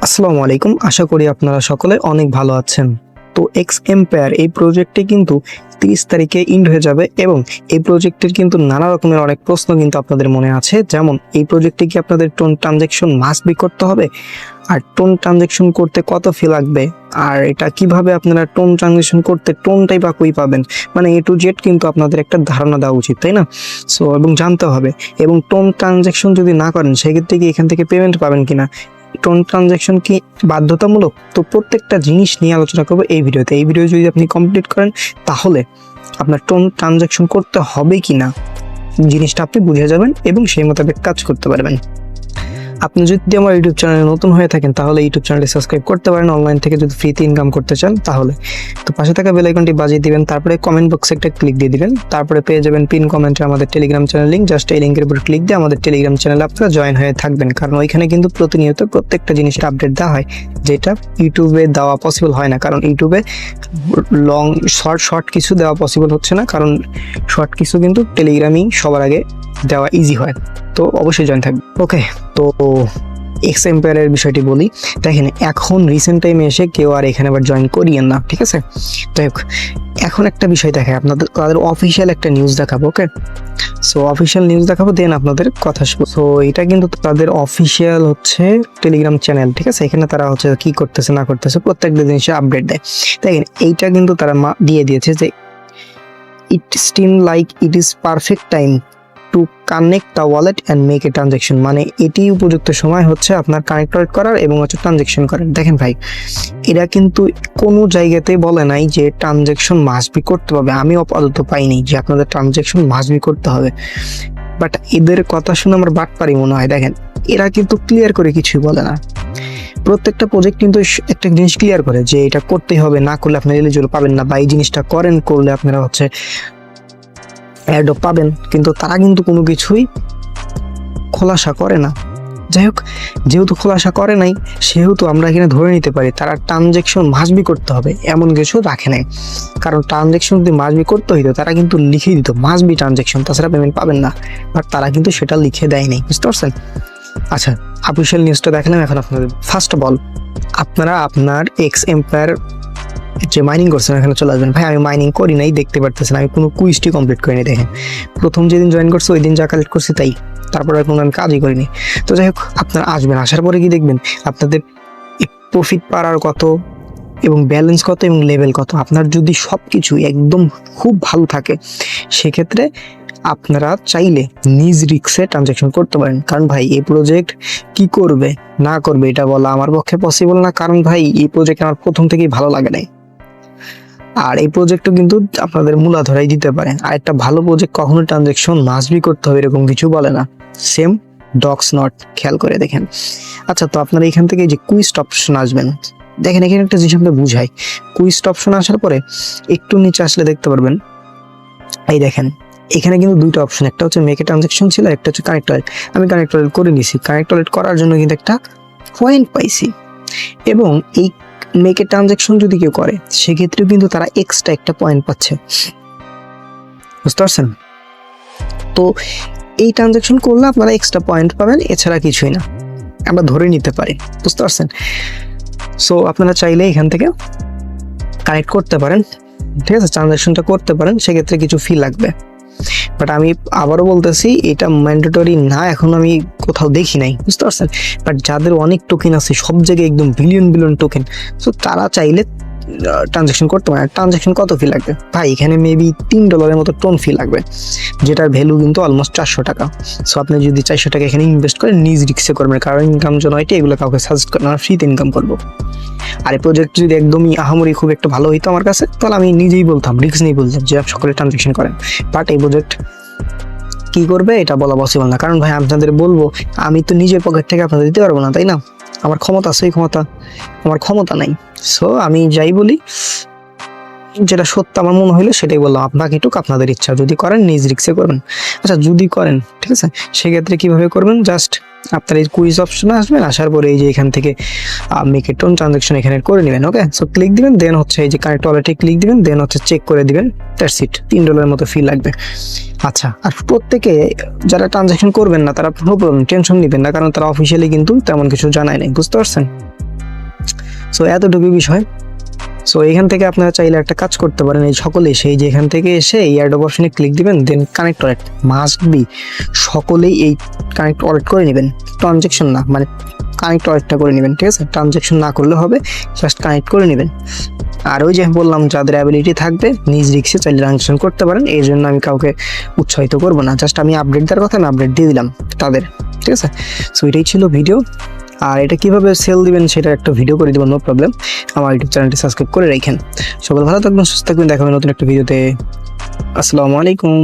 আসসালামু আলাইকুম, আশা করি আপনারা সকলে অনেক ভালো আছেন। তো এক্স এম্পায়ার এই প্রজেক্টটি কিন্তু 30 তারিখে ইন্ড হয়ে যাবে এবং এই প্রজেক্টের কিন্তু নানা রকমের অনেক প্রশ্ন কিন্তু আপনাদের মনে আছে। যেমন এই প্রজেক্টে কি আপনাদের টোন ট্রানজ্যাকশন মাস্ট বি করতে হবে, আর টোন ট্রানজ্যাকশন করতে কত ফি লাগবে, আর এটা কিভাবে আপনারা টোন ট্রানজ্যাকশন করতে টোনটাই বা কই পাবেন, মানে এ টু জেড কিন্তু আপনাদের একটা ধারণা দেওয়া উচিত, তাই না? সো এবং জানতে হবে, এবং টোন ট্রানজ্যাকশন যদি না করেন সেক্ষেত্রে কি এখান থেকে পেমেন্ট পাবেন কিনা, টোন ট্রানজ্যাকশন কি বাধ্যতামূলক, তো প্রত্যেকটা জিনিস নিয়ে আলোচনা করবো এই ভিডিওতে। এই ভিডিও যদি আপনি কমপ্লিট করেন তাহলে আপনার টোন ট্রানজ্যাকশন করতে হবে কিনা জিনিসটা আপনি বুঝে যাবেন এবং সেই মোতাবেক কাজ করতে পারবেন। আপনি যদি আমার ইউটিউব চ্যানেলে নতুন হয়ে থাকেন তাহলে ইউটিউব চ্যানেলটি সাবস্ক্রাইব করতে পারেন, অনলাইন থেকে যদি ফ্রিতে ইনকাম করতে চান তাহলে। তো পাশে থাকা বেল আইকনটি বাজিয়ে দিবেন, তারপরে কমেন্ট বক্সে একটা ক্লিক দিয়ে দিবেন, তারপরে পেয়ে যাবেন পিন কমেন্টে আমাদের টেলিগ্রাম চ্যানেল লিঙ্ক। জাস্ট এই লিঙ্কের উপর ক্লিক দিয়ে আমাদের টেলিগ্রাম চ্যানেলে আপনারা জয়েন হয়ে থাকবেন, কারণ ওইখানে কিন্তু প্রতিনিয়ত প্রত্যেকটা জিনিসের আপডেট দেওয়া হয়, যেটা ইউটিউবে দেওয়া পসিবল হয় না। কারণ ইউটিউবে লং শর্ট কিছু দেওয়া পসিবল হচ্ছে না, কারণ শর্ট কিছু কিন্তু টেলিগ্রামেই সবার আগে দেওয়া ইজি হয়। তো অবশ্যই জয়েন থাকবে। ওকে, তো এক্স এম্পায়ারের বিষয়টি বলি। দেখেন, এখন রিসেন্ট টাইমে এসে কেউ আর এখানে আবার জয়েন করিয়েন না, ঠিক আছে? যাই হোক, এখন একটা বিষয় দেখায় আপনাদের, তাদের অফিসিয়াল একটা নিউজ দেখাবো। ওকে, সো অফিসিয়াল নিউজ দেখাবো, দেন আপনাদের কথা শুনবো। সো এটা কিন্তু তাদের অফিসিয়াল হচ্ছে টেলিগ্রাম চ্যানেল, ঠিক আছে? এখানে তারা হচ্ছে কি করতেছে না করতেছে প্রত্যেকটা জিনিসের আপডেট দেয়। দেখেন, এইটা কিন্তু তারা দিয়ে দিয়েছে যে it seem like it is perfect time to connect the wallet and make a transaction. মানে এটি উপযুক্ত সময় হচ্ছে আপনার কানেক্ট করার এবং হচ্ছে ট্রানজ্যাকশন করার। দেখেন ভাই, এরা কিন্তু কোনো জায়গাতে বলে নাই যে ট্রানজ্যাকশন মাস্ট বি করতে হবে। আমি আপাতত পাইনি যে আপনাদের ট্রানজ্যাকশন মাস্ট বি করতে হবে, বাট এদের কথা শুনে আমার বাটপারি মনে হয়। দেখেন, এরা কিন্তু ক্লিয়ার করে কিছুই বলে না। প্রত্যেকটা প্রজেক্ট কিন্তু একটা জিনিস ক্লিয়ার করে যে এটা করতেই হবে, না করলে আপনি এলিজিবল পাবেন না, বা এই জিনিসটা করেন, করলে আপনারা হচ্ছে অ্যাডও পাবেন, কিন্তু তারা কিন্তু কোনো কিছুই খোলাসা করে না। যাই হোক, যেহেতু খোলাসা করে নাই সেহেতু আমরা এখানে ধরে নিতে পারি তারা ট্রানজ্যাকশন মাস্ট বি করতে হবে এমন কিছু রাখে নাই। কারণ ট্রানজ্যাকশন যদি মাস্ট বি করতে হইতো তারা কিন্তু লিখে দিত মাস্ট বি ট্রানজ্যাকশন, তাছাড়া পেমেন্ট পাবেন না, বাট তারা কিন্তু সেটা লিখে দেয়নি, বুঝতে পারছেন? আচ্ছা, অফিসিয়াল নিউজটা দেখালাম। এখন আপনাদের ফার্স্ট অফ অল আপনারা আপনার এক্স এম্পায়ার যে মাইনিং করছেন এখানে চলে আসবেন। ভাই, আমি মাইনিং করি নাই, দেখতে পারতেছেন আমি কোনো কুইজটি কমপ্লিট করিনি। দেখেন, প্রথম যেদিন জয়েন করছি ওই দিন যা কালেক্ট করছি তাই, তারপরে কোনো আমি কাজই করিনি। তো যাই হোক, আপনারা আসবেন, আসার পরে কি দেখবেন আপনাদের প্রফিট পাওয়ার কত এবং ব্যালেন্স কত এবং লেভেল কত। আপনার যদি সব কিছু একদম খুব ভালো থাকে সেক্ষেত্রে আপনারা চাইলে নিজ রিস্কে ট্রানজ্যাকশন করতে পারেন। কারণ ভাই, এই প্রজেক্ট কি করবে না করবে এটা বলা আমার পক্ষে পসিবল না, কারণ ভাই এই প্রজেক্ট আমার প্রথম থেকেই ভালো লাগে নাই। আর এই প্রজেক্টও কিন্তু আপনাদের মূলাধারাই দিতে পারে। আর একটা ভালো প্রজেক্ট কখনো ট্রানজ্যাকশন মাস্ট বি করতে হবে এরকম কিছু বলে না। সেম ডক্স নট, খেয়াল করে দেখেন। আচ্ছা, তো আপনারা এখান থেকে যে কুইস্ট অপশন আসবেন, দেখেন এখানে একটা জিনিস আমরা বুঝাই। কুইস্ট অপশন আসার পরে একটু নিচে আসলে দেখতে পারবেন, এই দেখেন এখানে কিন্তু দুইটা অপশন, একটা হচ্ছে মেক এ ট্রানজ্যাকশন ছিল, একটা হচ্ছে কানেক্ট ওয়ালেট। আমি কানেক্ট ওয়ালেট করে নিছি, কানেক্ট ওয়ালেট করার জন্য কিন্তু একটা পয়েন্ট পাইছি। এবং এই মেক এ ট্রানজ্যাকশন যদি কেউ করে সেক্ষেত্রেও কিন্তু তারা এক্সট্রা একটা পয়েন্ট পাচ্ছে, বুঝতে পারছেন? তো এই ট্রানজ্যাকশন করলে আপনারা এক্সট্রা পয়েন্ট পাবেন, এছাড়া কিছুই না, আমরা ধরে নিতে পারি, বুঝতে পারছেন? সো আপনারা চাইলে এখান থেকে কানেক্ট করতে পারেন, ঠিক আছে? ট্রানজ্যাকশনটা করতে পারেন, সেক্ষেত্রে কিছু ফি লাগবে। বাট আমি আবারও বলতেছি, এটা ম্যান্ডেটরি না, এখন আমি কোথাও দেখি নাই, বুঝতে পারছেন? বাট যাদের অনেক টোকেন আছে, সব জায়গায় একদম বিলিয়ন বিলিয়ন টোকেন, সো তারা চাইলে ট্রানজ্যাকশন করতে পারে। ট্রানজ্যাকশন কত ফি লাগবে ভাই? এখানে মেবি $3 মতো টোন ফি লাগবে, যেটার ভ্যালু কিন্তু অলমোস্ট 400 টাকা। সো আপনি যদি 400 টাকা এখানে ইনভেস্ট করেন, নিজ রিস্কে করবেন, কারণ ইনকাম জন্য এটা, এগুলো কাউকে সাজেস্ট করেন, আমরা ফ্রিতে ইনকাম করবো। আর এই প্রজেক্ট যদি একদমই আহামরি খুব একটা ভালো হইতো আমার কাছে, তাহলে আমি নিজেই বলতাম, রিস্ক নিয়ে বলতাম যে সকলে ট্রানজ্যাকশন করেন। বাট এই প্রজেক্ট কি করবে এটা বলা পসিবল না, কারণ ভাই আপনাদের বলবো, আমি তো নিজের পকেট থেকে আপনাদের দিতে পারবো না, তাই না? আমার ক্ষমতা আছে, এই ক্ষমতা আমার ক্ষমতা নাই। সো আমি যাই বলি, যেটা সত্য আমার মনে হইলো সেটাই বললাম। বাকিটুকু আপনাদের ইচ্ছা, যদি করেন নিজ রিস্কে করবেন। আচ্ছা, যদি করেন, ঠিক আছে, সেক্ষেত্রে কিভাবে করবেন? জাস্ট আপনার এই কুইজ অপশনে আসবেন, আসার পরে এই যে এখান থেকে মেক এ টোন ট্রানজ্যাকশন এখানে করে নেবেন। ওকে, সো ক্লিক দিবেন, দেন হচ্ছে এই যে কানেক্ট ওয়ালেটে ক্লিক দিবেন, দেন হচ্ছে চেক করে দিবেন, দ্যাটস ইট। $3 মতো ফি লাগবে। আচ্ছা, আর প্রত্যেকে যারা ট্রানজ্যাকশন করবেন না তারা নো প্রবলেম, টেনশন নেবেন না, কারণ তারা অফিসিয়ালি কিন্তু তেমন কিছু জানায় নাই, বুঝতে পারছেন? সো এতটুকু বিষয়। সো এখান থেকে আপনারা চাইলে একটা কাজ করতে পারেন, এই সকলেই সেই যে এখান থেকে এসে এই অ্যাডোব অপশনে ক্লিক দিবেন, then connect wallet must be, সকলেই এই কানেক্ট ওয়ালেট করে নেবেন, ট্রানজ্যাকশন না, মানে কানেক্ট ওয়ালেটটা করে নেবেন, ঠিক আছে? ট্রানজ্যাকশন না করলে হবে, জাস্ট কানেক্ট করে নেবেন। আর ওই যে বললাম, যাদের অ্যাবিলিটি থাকবে নিজ রিক্সে চাইলে ট্রানজ্যাকশন করতে পারেন, এই জন্য আমি কাউকে উৎসাহিত করবো না, জাস্ট আমি আপডেট দেওয়ার কথা আমি আপডেট দিয়ে দিলাম তাদের, ঠিক আছে? সো এটাই ছিল ভিডিও। আর এটা কিভাবে সেল দিবেন সেটা একটা ভিডিও করে দেবো, নো প্রবলেম। আমার ইউটিউব চ্যানেলটি সাবস্ক্রাইব করে রাখেন। সকল ভালো থাকবেন, সুস্থ থাকবেন, দেখা হবে নতুন একটা ভিডিওতে। আসসালামু আলাইকুম।